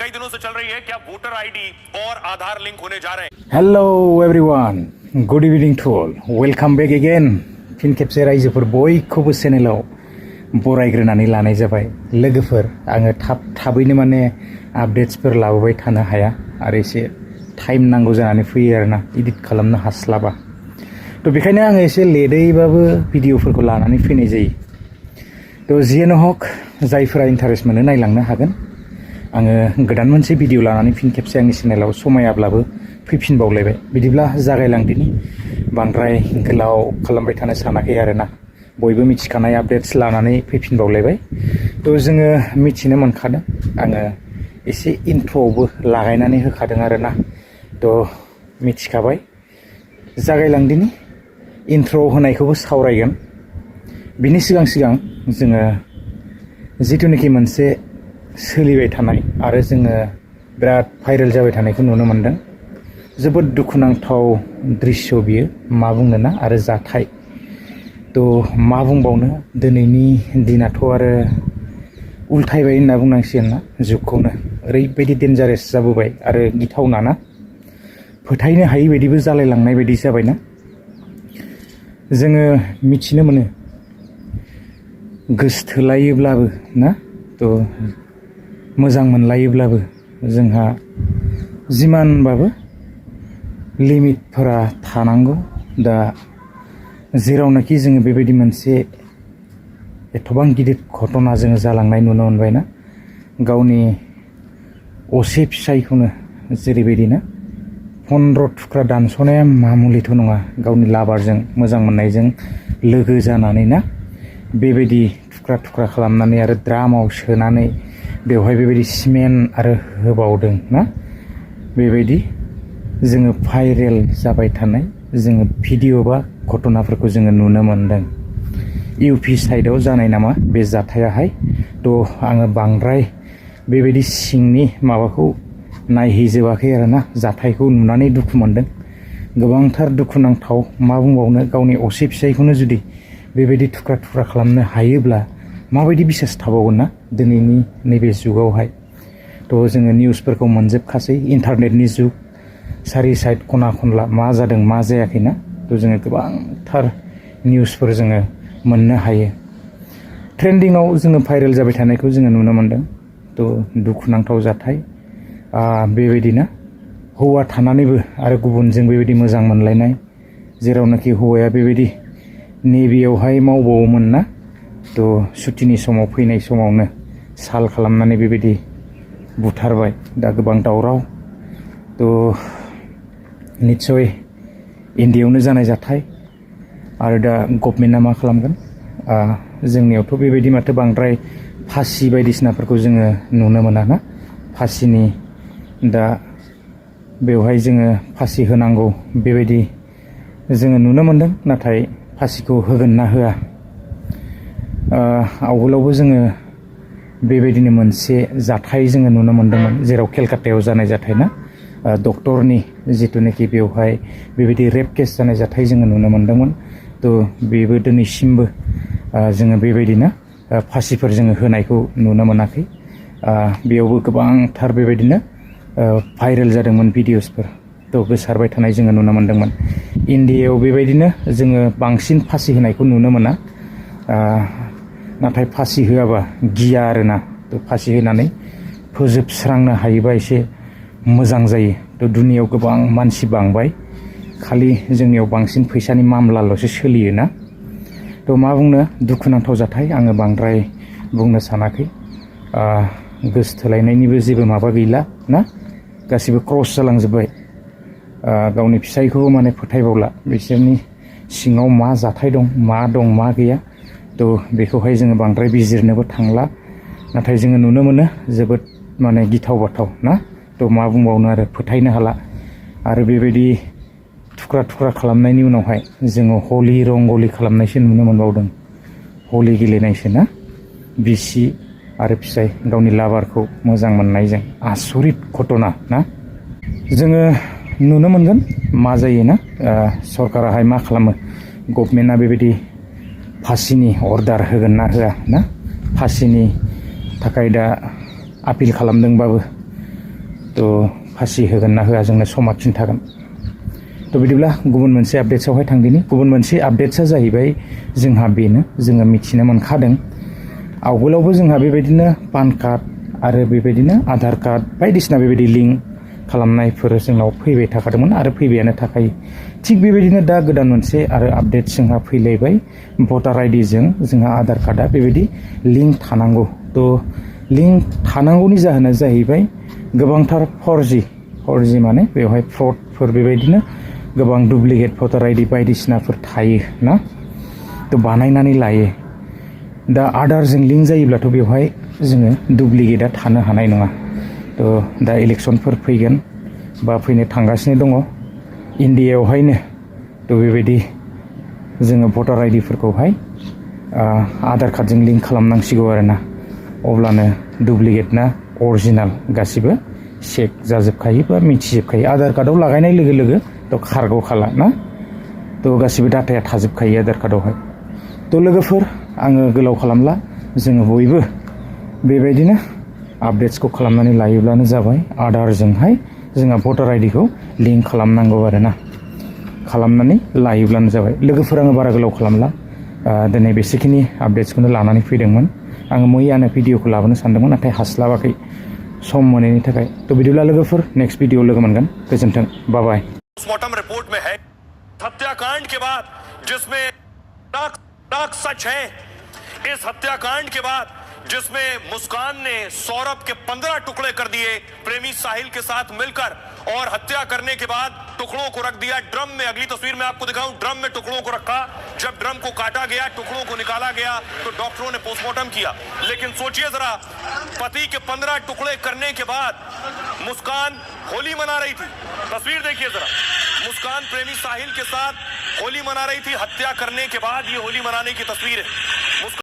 कई दिनों से चल रही है क्या वोटर आईडी और आधार लिंक होने जा रहे हैं। Hello everyone, good evening to all. Welcome back again. फिन खेबसे रायजोफोर बयखौबो चेनेलाव बरायग्रोनानै लानाय जाबाय। लोगोफोर आङो थाबैनो माने आपडेट्सफोर लाबोबाय थानो हाया आरो एसे टाइम नांगौ जानानै फैयो आरोना एडिट खालामनो हास्लाबा। तो बेखायनो आङो एसे लेटैबाबो भिडिअफोरखौ लानानै फैनाय जायो। तो जियानो हक जायफोरा इन्टारेस्ट मोनो नायलांनो हागोन। आङो गोदान मोनसे भिडिअ लानानै फिन खेबसे आंनि चेनेलाव समायाब्लाबो फैफिनबावलायबाय। बिदिब्ला जागायलांदिनि बांद्राय गोलाव खालामबाय थानो सानाखै आरोना बयबो मिथिखानाय आपडेट्स लानानै फैफिनबावलायबाय। तो जोङो मिथिनो मोनखादों आङो एसे इन्ट्र'आवबो लागायनानै होखादों आरोना। तो मिथिखाबाय जागायलांदिनि इन्ट्र' होनायखौबो सावरायगोन। बिनि सिगां जोङो जिथुनाखि मोनसे सोलिबाय थानाय आरो जोङो बिराद भाइरेल जाबाय थानायखौ नुनो मोनदों। जोबोद दुखुनांथाव दृश्य बियो मा बुंनो ना आरो जाथाय। तो मा बुंबावनो दिनैनि दिनाथ' आरो उल्थायबाय होनना बुंनांसिगोन ना जुगखौनो। ओरैबायदि डेन्जारेस जाबोबाय आरो गिथावना ना फोथायनो हायि बायदिबो जालायलांनाय बायदि जाबायना। जोङो मिथिनो मोनो गोसथोलायोब्लाबो ना तो मोजां मोनलायोब्लाबो जोंहा जिमानबाबो लिमिटफोरा थानांगौ। दा जेरावनाखि जोङो बेबायदि मोनसे एथबां गिदिर घटना जोङो जालांनाय नुनो मोनबायना गावनि असे फिसायखौनो जेरैबायदि ना 15 थुख्रा दानस'नाया मामुलिथ' नङा। गावनि लाबारजों मोजां मोननायजों लोगो जानानै ना बेबायदि थुख्रा खालामनानै आरो द्रामाव सोनानै बेवहाय बेबायदि सिमेन्ट आरो होबावदों ना बेबायदि जोङो भाइरेल जाबाय थानाय जोङो भिडिअ बा घटनाफोरखौ जोङो नुनो मोनदों। इउपि साइडआव जानाय नामा बे जाथायाहाय। तो आङो बांद्राय बेबायदि सिंनि माबाखौ नायहैजोबाखै आरोना जाथायखौ नुनानै दुखु मोनदों। गोबांथार दुखुनांथाव मा बुंबावनो गावनि असे फिसायखौनो जुदि बेबायदि थुख्रा खालामनो हायोब्ला माबायदि बिसास थाबावगोन ना दिनैनि नैबे जुगावहाय। तो जोङो निउसफोरखौ मोनजोबखासै इन्टारनेटनि जुग सारि साइड खना खनला मा जादों मा जायाखैना। तो जोङो गोबांथार निउसफोर जोङो मोननो हायो। ट्रेन्डिंआव जोङो भाइरेल जाबाय थानायखौ जोङो नुनो मोनदों। तो दुखुनांथाव जाथाय बेबायदिनो हौवा थानानैबो आरो गुबुनजों बेबायदि मोजां मोनलायनाय जेरावनाखि हौवाया बेबायदि नेभियावहाय मावबावोमोन ना। तो सुटिनि समाव फैनाय समावनो साल खालामनानै बेबायदि बुथारबाय। दा गोबां दावराव। तो निस्सय इन्डियायावनो जानाय जाथाय आरो दा गभर्नमेन्टआ मा खालामगोन। जोंनियावथ' बेबायदि माथो बांद्राय फासि बायदिसिनाफोरखौ जोङो नुनो मोना ना। फासिनि दा बेवहाय जोङो फासि होनांगौ बेबायदि जोङो नुनो मोनदों। नाथाय फासिखौ होगोन ना होआ। आवगोलावबो जोङो बेबायदिनो मोनसे जाथाय जोङो नुनो मोनदोंमोन जेराव केलकातायाव जानाय जाथाय ना डक्टरनि जिथुनाखि बेवहाय बेबायदि रेप केस जानाय जाथाय जोङो नुनो मोनदोंमोन। तो बेबो दिनैसिमबो जोङो बेबायदिनो फासिफोर जोङो होनायखौ नुनो मोनाखै। बेयावबो गोबांथार बेबायदिनो भाइरेल जादोंमोन भिडिअसफोर। तो गोसारबाय थानाय जोङो नुनो मोनदोंमोन। इन्डियायाव बेबायदिनो जोङो बांसिन फासि होनायखौ नुनो मोना। नाथाय फासि होआबा गिया आरोना। तो फासि होनानै फोजोबस्रांनो हायोबा एसे मोजां जायो। तो दुनियाव गोबां मानसि बांबाय खालि जोंनियाव बांसिन फैसानि मामलाल'सो सोलियो ना। तो मा बुंनो दुखुनांथाव जाथाय आङो बांद्राय बुंनो सानाखै। गोसथोलायनायनिबो जेबो माबा गैला ना गासिबो क्रस जालांजोब्बाय। गावनि फिसायखौ माने फोथायबावला बिसोरनि सिङाव मा जाथाय दं मा गैया। तो बेखौहाय जोङो बांद्राय बिजिरनोबो थांला। नाथाय जोङो नुनो मोनो जोबोद माने गिथाव बाथाव ना। तो मा बुंबावनो आरो फोथायनो हाला। आरो बेबायदि थुख्रा खालामनायनि उनावहाय जोङो हलि रंगलि खालामनायसो नुनो मोनबावदों। हलि गेलेनायसो ना बिसि आरो फिसाय गावनि लाबारखौ मोजां मोननायजों आसरित घटना ना। जोङो नुनो मोनगोन मा जायो ना। सरकाराहाय मा खालामो गभर्नमेन्टआ बेबायदि फासिनि अर्डार होगोन ना होआ ना। फासिनि थाखाय दा आपिल खालामदोंबाबो फासि होगोन ना होआ जोंनो समा खिन्थागोन। बिदिब्ला गुबुन मोनसे आपडेट्सआवहाय थांदिनि। गुबुन मोनसे आपडेट्सआ जाहैबाय जोंहा बेनो, जोङो मिथिनो मोनखादों आवगोलावबो जोंहा बेबायदिनो पान कार्ड आरो बेबायदिनो आधार कार्ड बायदिसिना बेबायदि लिंक खालामनायफोर जोंनाव फैबाय थाखादोंमोन आरो फैबायानो थाखायो। थिग बेबायदिनो दा गोदान मोनसे आरो आपडेट जोंहा फैलायबाय, भटार आइडिजों जोंहा आधार कार्डआ बेबायदि लिंक थानांगौ। लिंक थानांगौनि जाहोना जाहैबाय गोबांथार फरजि माने बेवहाय फ्रडफोर बेबायदिनो गोबां डुप्लिकेट भटार आइडि बायदिसिनाफोर थायो ना, बानायनानै लायो। दा आधारजों लिंक जायोब्लाथ' बेवहाय जोङो डुप्लिकेटआ थानो हानाय नङा। दा इलेक्सनफोर फैगोन बा फैनो थांगासिनो दङ इन्डियायावहायनो। बेबायदि जोङो भटार आइडिफोरखौहाय आधार कार्डजों लिंक खालामनांसिगौ आरोना, अब्लानो डुप्लिकेट ना अरिजिनाल गासिबो चेक जाजोबखायो बा मिथिजोबखायो। आधार कार्डआव लागायनाय लोगो लोगो खारग'खाला ना, गासिबो डाटाया थाजोबखायो आधार कार्डआवहाय। लोगोफोर, आङो गोलाव खालामला, जोङो बयबो बेबायदिनो आपडेट्सखौ खालामनानै लायोब्लानो जाबाय। आधारजोंहाय जोंहा भटार आइडिखौ लिंक खालामनांगौ आरोना, खालामनानै लायोब्लानो जाबाय। लोगोफोर, आङो बारा गोलाव खालामला, दिनै बेसेखिनि आपडेट्सखौनो लानानै फैदोंमोन। आङो मैयानो भिडिअखौ लाबोनो सानदोंमोन, नाथाय हास्लाबाखै सम मोनैनि थाखाय। बिदिब्ला लोगोफोर, नेक्स्ट भिडिअ लोगो मोनगोन। गोजोन्थों, बाय बाय। पोस्टमार्टम रिपोर्ट में है हत्याकांड के बाद, जिसमें सच है, इस हत्याकांड के बाद जिसमें मुस्कान ने सौरभ के 15 टुकड़े कर दिए प्रेमी साहिल के साथ मिलकर, और हत्या करने के बाद टुकड़ों को रख दिया ड्रम में। अगली तस्वीर में आपको दिखाऊं, ड्रम में टुकड़ों को रखा। जब ड्रम को काटा गया, टुकड़ों को निकाला गया, तो डॉक्टरों ने पोस्टमार्टम किया। लेकिन सोचिए जरा, पति के 15 टुकड़े करने के बाद मुस्कान होली मना रही थी। तस्वीर देखिए जरा, मुस्कान प्रेमी साहिल के साथ होली मना रही थी। हत्या करने के बाद ये होली मनाने की तस्वीर है।